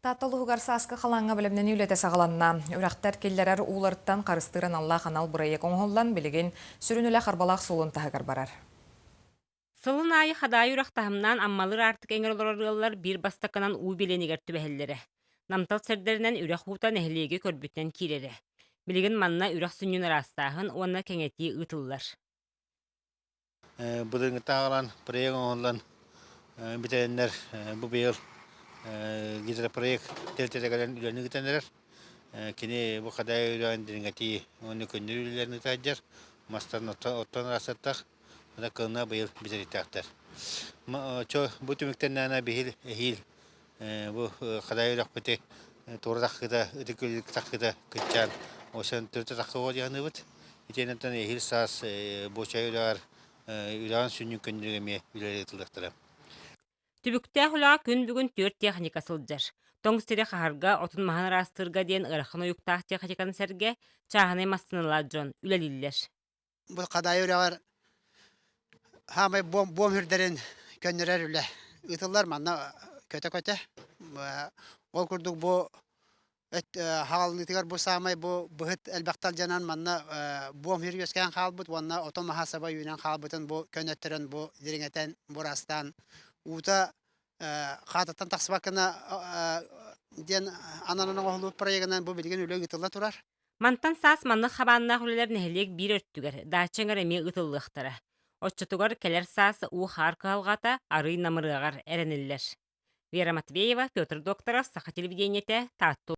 Татылуғар саскы қаланға білімнен үйлеті сағаланна. Үрақтар келлерер уларттан қарыстырын Алла қанал бұрайы қоңғолдан білеген сүрінілі қарбалақ солын тағығар барар. Сылын айы хадай үрақтахымнан аммалыр артық эңер бір бастақынан уу беленігер түбәхеллері. Намтал сәрдерінен үрақ хуутан әхілеге көрбіттен кирері. Білеген манна үрақ сүннен арастағын оны кәңеті ұтылылар. Бұдыңғы тағалан проект оңылан бітәлінер бұл бейіл гидропроект тәлтетекален үйлеріні күтәндерер. Кені бұл қадай үйлерін діріңгәті оны көндір үйлеріні тәджер. Мастарын оттан расаттақ. Она кылна быйыл бизеритактар. Бу түмүктен нана бихил эхил бу кадай рахпете тордакыда өтөкөлүк такыда кытчан ошон төртө такыга дияны бут. Итенеттен эхил сас бочайлар үран сүнүн көндүгөме үйлөрү. Түбүктә хула күн бүгін 4 техника сылджар. Тоңстері қағарға отын маған растырға дейін ырақын ойықтақ техниканы сәрге чағыны мастынылар жон, үлелілер. Бұл қадай үрәғар хамай бом хүрдерін көннерер үлі. Үтілер манна көте-көте. Ол күрдік бұл хағалынытығар бұл самай бұл бұхыт әлбәқтал жанан манна бом хүр өскен қал бұд, онна отон махасаба үйінен қал бұдын бұл көнеттерін бұл диреңетен бұрастан. Ута қататтан тақсыбақына ден ананың оғылы проегінен бұл білген үлі үтілі тұрар. Мантан сас манны хабанна хүлелер нәхелек бір өрттігер, дачыңыр әме ұтылықтары. Отчытугар келер сас у харка алғата ары намырығар әренілер. Вера Матвеева, Петр Докторов, Саха телевидениете, Татту.